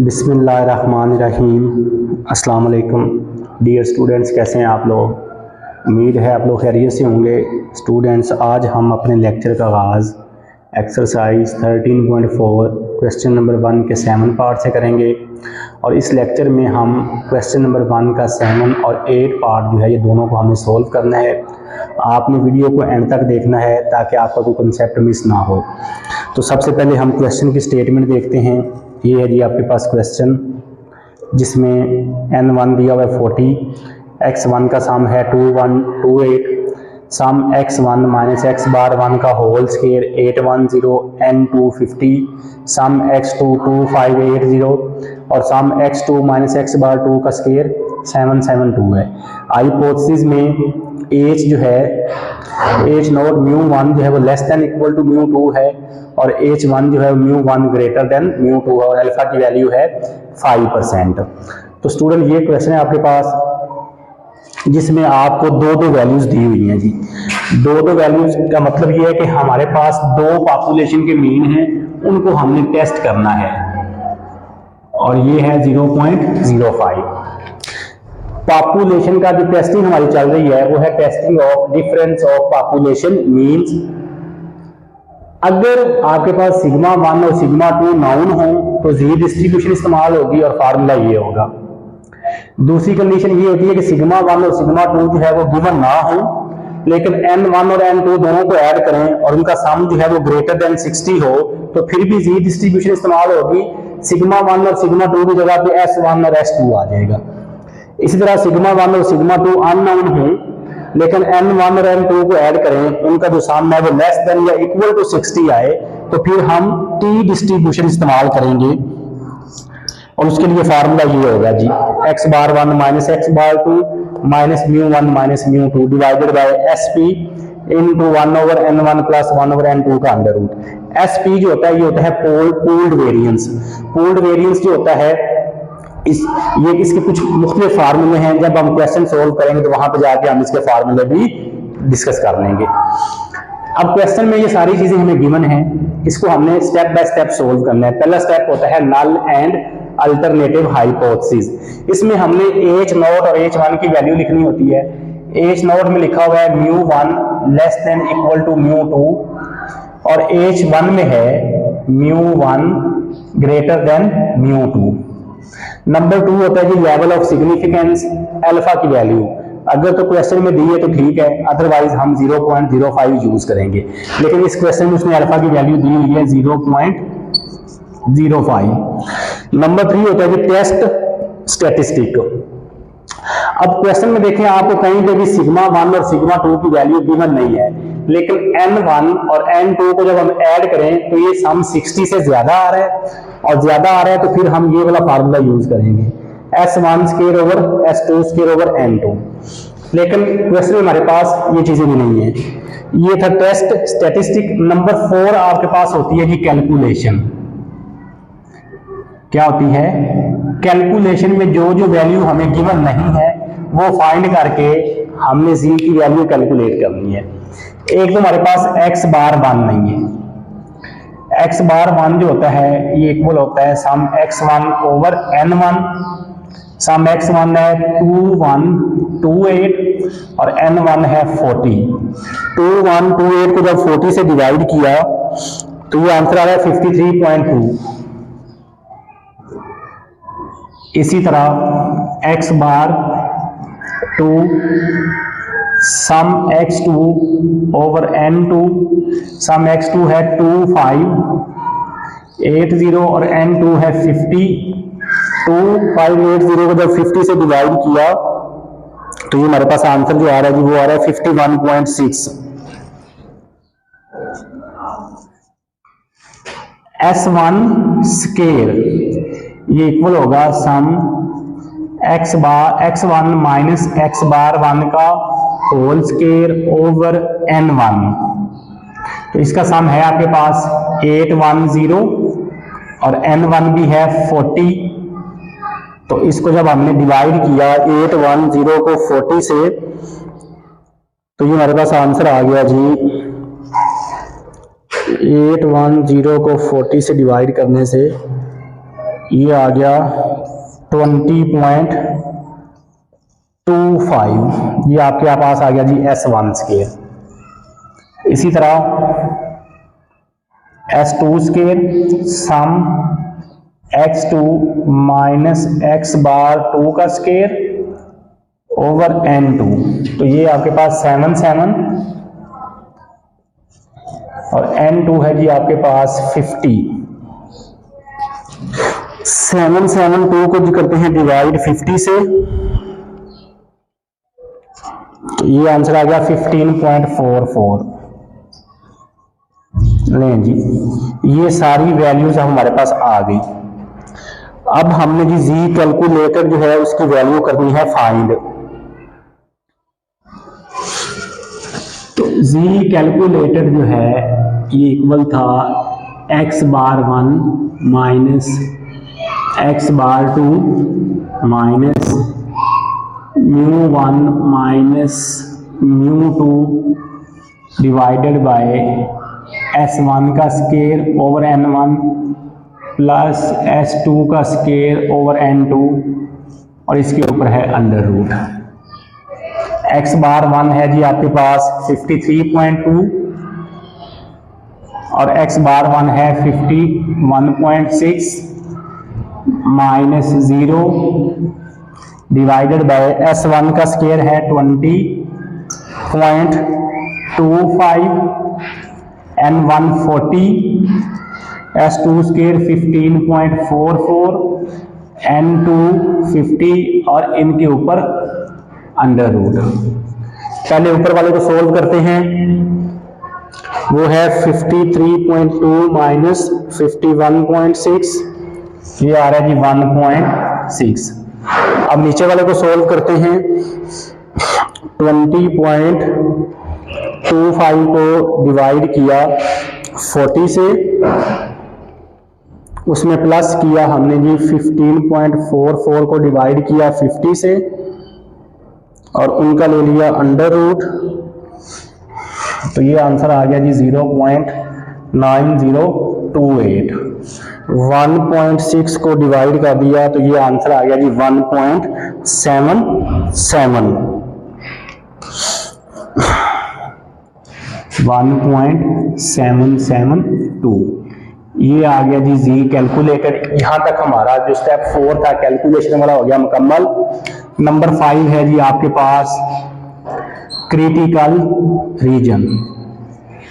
बिस्मिल्लाहिर्रहमानिर्रहीम। अस्सलाम वालेकुम डियर स्टूडेंट्स, कैसे हैं आप लोग? उम्मीद है आप लोग खैरियत से होंगे। स्टूडेंट्स, आज हम अपने लेक्चर का आगाज़ एक्सरसाइज 13.4 क्वेश्चन नंबर 1 के 7 पार्ट से करेंगे और इस लेक्चर में हम क्वेश्चन नंबर 1 का 7 और 8 पार्ट जो है ये दोनों को हमें सोल्व करना है। आपने वीडियो को एंड तक देखना है ताकि आपका कोई कंसेप्ट मिस ना हो। तो सबसे पहले हम क्वेश्चन की स्टेटमेंट देखते हैं। ये है जी आपके पास क्वेश्चन, जिसमें n1 दिया हुआ है 40, x1 का सम है 2128, सम x1 माइनस x बार 1 का होल स्केयर 810, n2 50, सम x2 2580 और सम x2 माइनस x बार 2 का स्केयर 772 है। हाइपोथेसिस में एच जो है एच नॉट μ1 जो है वो लेस देन इक्वल टू μ2 है और h1 जो है μ1 ग्रेटर देन μ2 है और अल्फा की वैल्यू है 5%। तो स्टूडेंट ये क्वेश्चन है आपके पास जिसमें आपको दो वैल्यूज दी हुई हैं जी। दो वैल्यूज का मतलब ये है कि हमारे पास दो पॉपुलेशन के मीन हैं, उनको हमने टेस्ट करना है और ये है 0.05। पॉपुलेशन का जो टेस्टिंग हमारी चल रही है वो है testing of difference of population means. अगर आपके पास सिग्मा 1 और सिग्मा 2 नाउन हो तो जी डिस्ट्रीब्यूशन इस्तेमाल होगी और फार्मूला ये होगा। दूसरी कंडीशन ये होती है कि सिग्मा 1 और सिग्मा 2 जो है वो गिवन ना हो, लेकिन n1 और n2 दोनों को ऐड करें और उनका सम जो है वो ग्रेटर देन 60 हो तो फिर भी जी डिस्ट्रीब्यूशन इस्तेमाल होगी। सिग्मा 1 और सिग्मा 2 की जगह पे s1 और s2 आ जाएगा। इसी तरह सिग्मा 1 और सिग्मा 2 अननोन हो, लेकिन n1 और n2 को ऐड करें, उनका जो सम है वो लेस देन या इक्वल टू 60 आए तो फिर हम टी डिस्ट्रीब्यूशन इस्तेमाल करेंगे और उसके लिए फार्मूला ये होगा जी, x bar 1 minus x bar 2 minus μ1 minus μ2 divided by sp into 1 over n1 plus 1 over n2 का अंडर रूट। sp जो होता है ये होता है पूल्ड वेरिएंस। पूल्ड वेरिएंस जो होता है इसके कुछ मुख्तलिफ फार्मूले हैं। जब हम क्वेश्चन सोल्व करेंगे तो वहां पे जाके हम इसके फार्मूले भी डिस्कस कर लेंगे। अब क्वेश्चन में ये सारी चीजें हमें गिवन हैं, इसको हमने स्टेप बाय स्टेप सोल्व करना है। पहला स्टेप होता है नल एंड अल्टरनेटिव हाइपोथेसिस। इसमें हमने h0 और h1 की वैल्यू लिखनी होती है। h0 में लिखा हुआ है μ1 लेस देन इक्वल टू μ2 और h1 में है μ1 ग्रेटर देन μ2। नंबर 2 होता है जी लेवल ऑफ सिग्निफिकेंस, अल्फा की वैल्यू। अगर तो क्वेश्चन में दी है तो ठीक है, अदरवाइज हम 0.05 यूज करेंगे, लेकिन इस क्वेश्चन में उसने अल्फा की वैल्यू दी हुई है 0.05। नंबर 3 होता है जी टेस्ट स्टैटिस्टिक। अब क्वेश्चन में देखें, आपको कहीं पे भी सिग्मा 1 और सिग्मा 2 की वैल्यू गिवन नहीं है, लेकिन n1 और n2 को जब हम ऐड करें तो ये सम 60 से ज्यादा आ रहा है और ज्यादा आ रहा है तो फिर हम ये वाला फार्मूला यूज करेंगे, s1 square over s2 square over n2। लेकिन क्वेश्चन में हमारे पास ये चीजें भी नहीं है। ये था टेस्ट स्टैटिस्टिक। नंबर 4 आपके पास होती है जी कैलकुलेशन। क्या होती है? कैलकुलेशन में जो वैल्यू हमें गिवन नहीं है वो फाइंड करके हमने जी की वैल्यू कैलकुलेट करनी है। एक तो हमारे पास x बार 1 नहीं है। x बार 1 जो होता है ये इक्वल होता है सम x1 ओवर n1। सम x1 है 2128 और n1 है 40। 2128 को जब 40 से डिवाइड किया तो ये आंसर आ रहा है 53.2। इसी तरह x बार 2 सम x2 ओवर n2। सम x2 है 2580 और n2 है 50। 2580 को जब 50 से डिवाइड किया तो ये हमारे पास आंसर जो आ रहा है जी वो आ रहा है 51.6। s1 स्केयर ये इक्वल होगा सम x1 माइनस x बार 1 का होल स्केयर ओवर n1। तो इसका सम है आपके पास 810 और n1 भी है 40। तो इसको जब हमने डिवाइड किया 810 को 40 से तो ये हमारे पास आंसर आ गया जी 810 को 40 से डिवाइड करने से ये आ गया 20.25, ये आपके पास आ गया जी S1 स्केयर। इसी तरह S2 स्केयर सम x2 माइनस x बार 2 का स्केयर ओवर n2, तो ये आपके पास 7 7 और n2 है जी आपके पास 50। 7 7 2 को जो करते हैं डिवाइड 50 से, तो ये आंसर आ गया 15.44। लें जी, ये सारी वैल्यूज हमारे पास आ गई। अब हमने जी जी कैलकुलेटर जो है उसकी वैल्यू करनी है फाइंड। तो जी कैलकुलेटर जो है ये इक्वल था x bar 1 minus x bar 2 minus μ1 minus μ2 divided by S1 का square over n1 plus S2 का स्केयर ओवर n2 और इसके ऊपर है अंडर रूट। x बार 1 है जी आपके पास 53.2 और x बार 1 है 51.6 माइनस 0 डिवाइडेड बाय S1 का स्केयर है 20.25, n1 40, S2 स्केयर 15.44, n2 50 और इनके ऊपर अंडर रूट। पहले ऊपर वाले को सोल्व करते हैं, वो है 53.2 माइनस 51.6, ये आ रहा है जी 1.6। अब नीचे वाले को सोल्व करते हैं, 20.25 को डिवाइड किया 40 से, उसमें प्लस किया हमने जी 15.44 को डिवाइड किया 50 से और उनका ले लिया अंडर रूट, तो ये आंसर आ गया जी 0.9028। 1.6 को डिवाइड कर दिया तो ये आंसर आ गया जी 1.77। 1.772 ये आ गया जी जी कैलकुलेटर। यहां तक हमारा जो स्टेप 4 था कैलकुलेशन वाला हो गया मुकम्मल। नंबर 5 है जी आपके पास क्रिटिकल रीजन,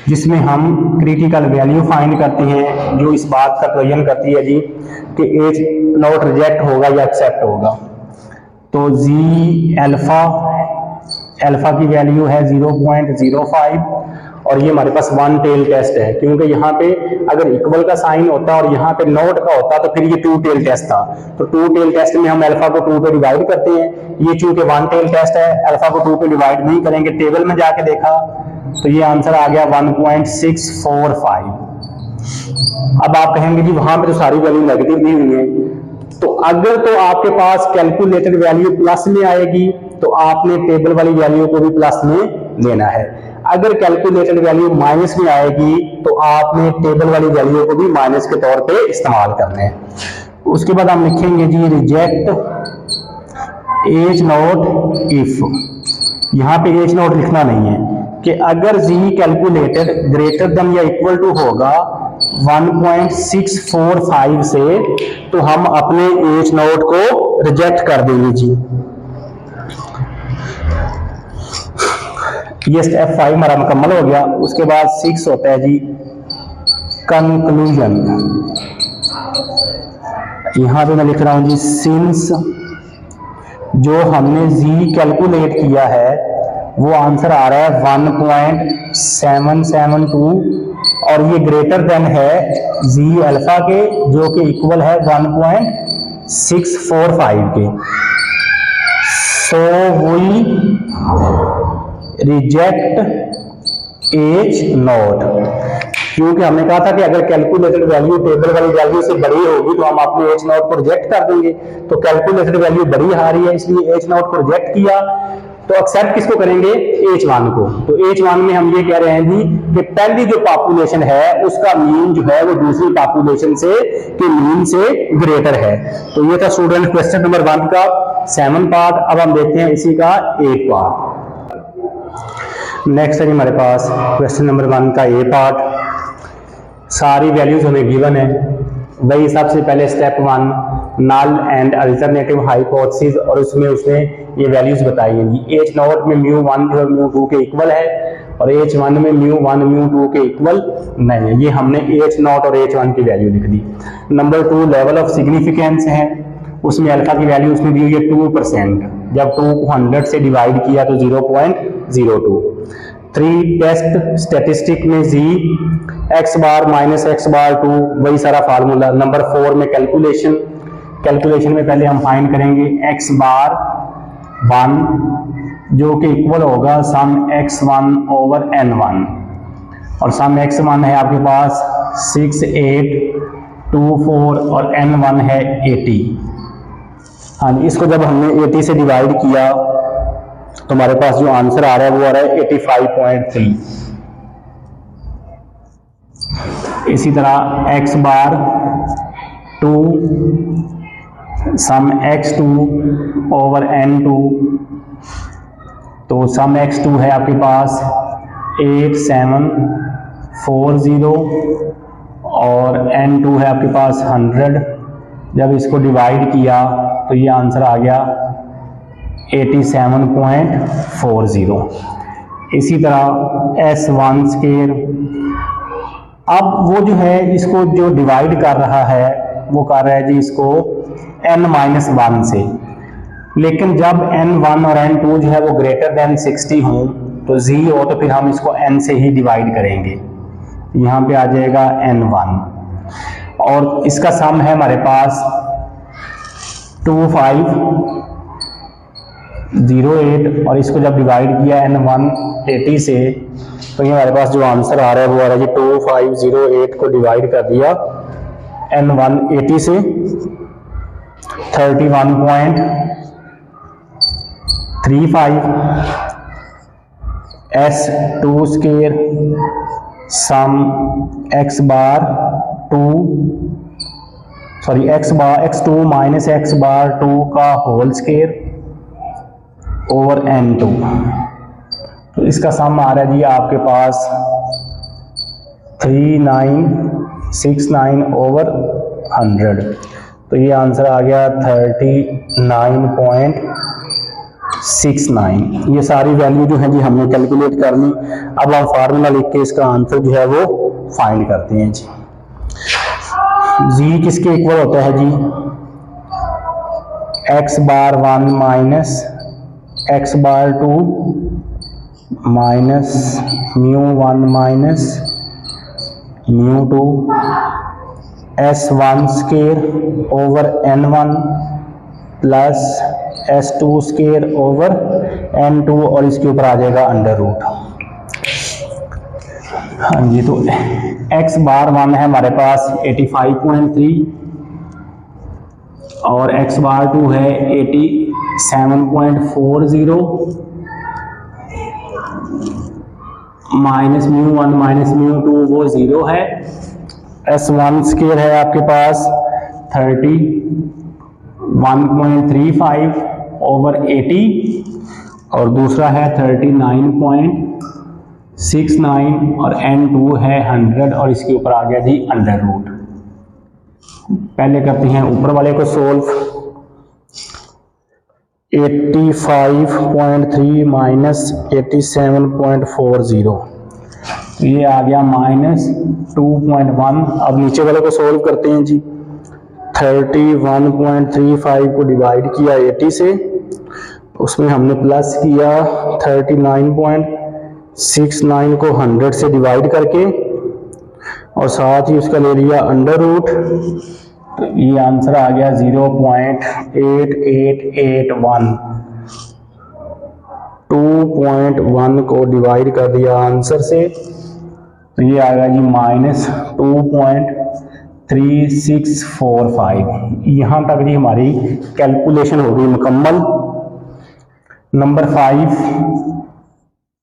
जिसमें हम क्रिटिकल वैल्यू फाइंड करते हैं, जो इस बात का प्रयोजन करती है जी कि एज नॉट रिजेक्ट होगा या एक्सेप्ट होगा। तो जी अल्फा की वैल्यू है 0.05 और ये हमारे पास वन टेल टेस्ट है, क्योंकि यहाँ पे अगर इक्वल का साइन होता और यहाँ पे नॉट का होता तो फिर ये टू टेल टेस्ट था। तो टू टेल टेस्ट में हम अल्फा को 2 पे डिवाइड करते हैं, ये चूंकि वन टेल टेस्ट है अल्फा को 2 पे डिवाइड नहीं करेंगे। टेबल में जाके देखा तो ये आंसर आ गया 1.645। अब आप कहेंगे जी वहां पे तो सारी वैल्यू नेगेटिव दी हुई है, तो अगर तो आपके पास कैलकुलेटेड वैल्यू प्लस में आएगी तो आपने टेबल वाली वैल्यू को भी प्लस में लेना है। अगर कैलकुलेटेड वैल्यू माइनस में आएगी तो आपने टेबल वाली वैल्यू को भी माइनस के तौर पे इस्तेमाल करना है। उसके बाद हम लिखेंगे जी रिजेक्ट एज नॉट इफ। यहां पे एज नॉट लिखना नहीं है कि अगर जी कैलकुलेटेड ग्रेटर देन या इक्वल टू होगा 1.645 से तो हम अपने एज नोट को रिजेक्ट कर देंगे जी। ये स्टेप 5 हमारा मुकम्मल हो गया। उसके बाद 6 होता है जी कंक्लूजन। यहां पे मैं लिख रहा हूं जी सिंस जो हमने जी कैलकुलेट किया है वो आंसर आ रहा है 1.772 और ये ग्रेटर देन है जी अल्फा के, जो कि इक्वल है 1.645 के। So we reject H naught, क्योंकि हमने कहा था कि अगर कैलकुलेटेड वैल्यू टेबल वाली वैल्यू से बड़ी होगी तो हम अपने एज नॉट को रिजेक्ट कर देंगे। तो कैलकुलेटेड वैल्यू बड़ी आ रही है इसलिए एज नॉट को रिजेक्ट किया। तो एक्सेप्ट किसको करेंगे, H1 को। तो H1 में हम ये कह रहे हैं जी कि पहली जो पॉपुलेशन है उसका मीन जो है वो दूसरी पॉपुलेशन से के मीन से ग्रेटर है। तो ये था स्टूडेंट क्वेश्चन नंबर 1 का 7 पार्ट। अब हम देखते हैं इसी का 8 पार्ट। नेक्स्ट है हमारे पास क्वेश्चन नंबर 1 का A पार्ट। सारी वैल्यूज हमें गिवन है। वही सबसे पहले step 1 null and alternative hypothesis, और उसमें उसने ये वैल्यूज बताई हैं। H0 में μ1 जो है μ2 के इक्वल है और H1 में μ1 μ2 के इक्वल नहीं है। ये हमने H0 और H1 की वैल्यू लिख दी। नंबर 2 लेवल ऑफ सिग्निफिकेंस है, उसमें अल्फा की वैल्यू उसमें दी हुई है 2%। जब 2 को 100 से डिवाइड किया तो 0.02। 3 टेस्ट स्टैटिस्टिक में z x बार माइनस x बार 2, वही सारा फार्मूला। नंबर 4 में कैलकुलेशन में पहले हम फाइंड करेंगे x बार 1 जो कि इक्वल होगा सम x1 ओवर n1, और सम x1 है आपके पास 6, 8, 2, 4 और n1 है 80। हाँ, इसको जब हमने 80 से डिवाइड किया तो हमारे पास जो आंसर आ रहा है वो आ रहा है 85.3। इसी तरह x बार 2 सम x2 ओवर n2, तो सम x2 है आपके पास 8740 और n2 है आपके पास 100। जब इसको डिवाइड किया तो ये आंसर आ गया 87.40। इसी तरह S1 स्क्वायर, अब वो जो है इसको जो डिवाइड कर रहा है वो कर रहा है जी इसको n-1 से, लेकिन जब n1 और n2 जो है वो ग्रेटर देन 60 हो तो z हो तो फिर हम इसको n से ही डिवाइड करेंगे। यहाँ पे आ जाएगा n1 और इसका सम है हमारे पास 2508 और इसको जब डिवाइड किया n1 80 से तो ये हमारे पास जो आंसर आ रहा है वो आ रहा है जी 2508 को डिवाइड कर दिया n1 80 से 31.35। S2 स्क्वायर सम x bar 2 sorry x2 minus x bar 2 का होल स्क्वायर ओवर n2, तो इसका सम आ रहा है जी आपके पास 3969 ओवर 100। तो ये आंसर आ गया 39.69। ये सारी वैल्यू जो है जी हमने कैलकुलेट करनी। अब हम फार्मूला लिख के इसका आंसर जो है वो फाइंड करते हैं जी। z किसके इक्वल होता है जी, x bar 1 minus x bar 2 minus μ1 minus μ2 S1 square over n1 plus S2 square over n2 और इसके ऊपर आ जाएगा अंडर रूट। हाँ जी, तो x बार 1 है हमारे पास 85.3 और x बार 2 है 87.40 माइनस μ1 माइनस μ2 वो 0 है। S1 स्क्वायर है आपके पास 31.35 ओवर 80 और दूसरा है 39.69 और n2 है 100 और इसके ऊपर आ गया जी अंडर रूट। पहले करते हैं ऊपर वाले को सोल्व। 85.3 माइनस 87.40, ये आ गया माइनस 2.1। अब नीचे वाले को सोल्व करते हैं जी। 31.35 को डिवाइड किया 80 से, उसमें हमने प्लस किया 39.69 को 100 से डिवाइड करके और साथ ही उसका ले लिया अंडर रूट। तो ये आंसर आ गया 0.8881। 2.1 को डिवाइड कर दिया आंसर से तो ये आएगा जी माइनस 2.3645। यहाँ तक जी हमारी कैलकुलेशन हो गई मुकम्मल। Number 5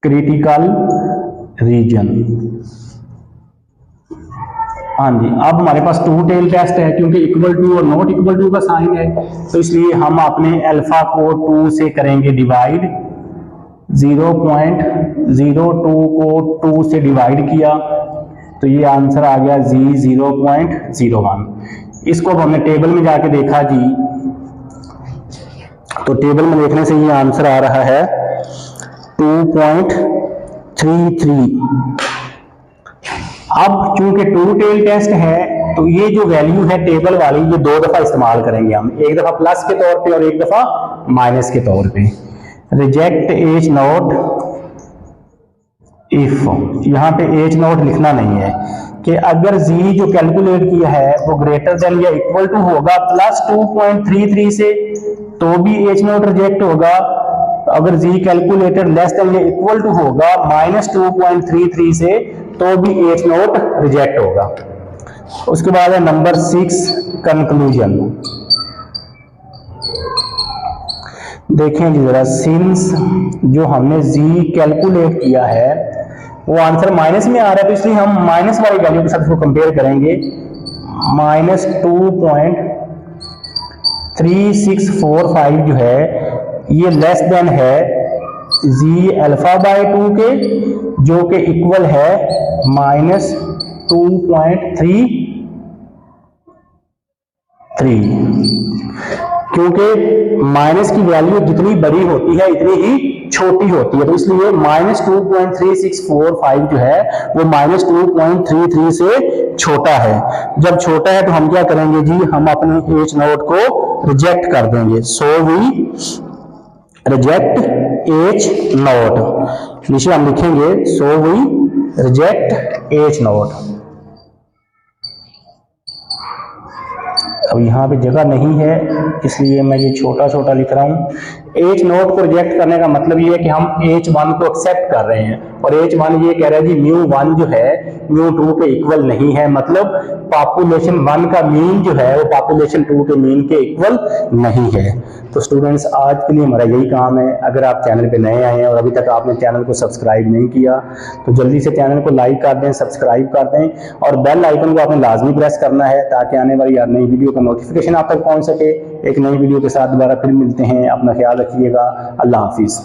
critical reason. हाँ जी, अब हमारे पास टू टेल टेस्ट है, क्योंकि इक्वल टू और नॉट इक्वल टू का साइन है, तो इसलिए हम अपने अल्फा को 2 से करेंगे डिवाइड। 0.02 को 2 से डिवाइड किया तो ये आंसर आ गया जी 0.01। इसको अब हमने टेबल में जाके देखा जी, तो टेबल में देखने से ये आंसर आ रहा है 2.33। अब चूंकि टू टेल टेस्ट है तो ये जो वैल्यू है टेबल वाली, ये 2 दफा इस्तेमाल करेंगे हम, एक दफा प्लस के तौर पे और एक दफा माइनस के तौर पे। रिजेक्ट एच नॉट इफ, यहां पे एच नॉट लिखना नहीं है कि अगर जी जो कैलकुलेट किया है वो ग्रेटर देन या इक्वल टू होगा प्लस 2.33 से तो भी एच नॉट रिजेक्ट होगा, अगर जी कैलकुलेटेड लेस देन या इक्वल टू होगा -2.33 से तो भी एच नॉट रिजेक्ट होगा। उसके बाद है नंबर 6 कंक्लूजन। देखें जी जरा, सिंस जो हमने जी कैलकुलेट किया है वो आंसर माइनस में आ रहा है, तो इसलिए हम माइनस वाली वैल्यू के साथ इसको कंपेयर करेंगे। -2.3645 जो है ये लेस देन है जी अल्फा बाय 2 के, जो कि इक्वल है -2.33, क्योंकि माइनस की वैल्यू जितनी बड़ी होती है इतनी ही छोटी होती है, तो इसलिए -2.3645 जो है वो -2.33 से छोटा है। जब छोटा है तो हम क्या करेंगे जी, हम अपने एच नोट को रिजेक्ट कर देंगे। So we reject H naught, नीचे हम लिखेंगे so we reject H naught. अब यहाँ पे जगह नहीं है इसलिए मैं ये छोटा छोटा लिख रहा हूँ। एच नोट को रिजेक्ट करने का मतलब ये है कि हम H1 को एक्सेप्ट कर रहे हैं, और H1 ये कह रहा है जी μ1 जो है μ2 के इक्वल नहीं है, मतलब पॉपुलेशन 1 का मीन जो है वो पॉपुलेशन 2 के मीन के इक्वल नहीं है। तो स्टूडेंट्स आज के लिए हमारा यही काम है। अगर आप चैनल पे नए आए हैं और अभी तक आपने चैनल को सब्सक्राइब नहीं किया तो जल्दी से चैनल को लाइक कर दें, सब्सक्राइब कर दें, और बेल आइकन को आपने लाजमी प्रेस करना है ताकि आने वाली हर नई वीडियो का नोटिफिकेशन आप तक पहुंच सके। एक नई वीडियो के साथ दोबारा फिर मिलते हैं, अपना ख्याल रखिएगा। अल्लाह हाफिज।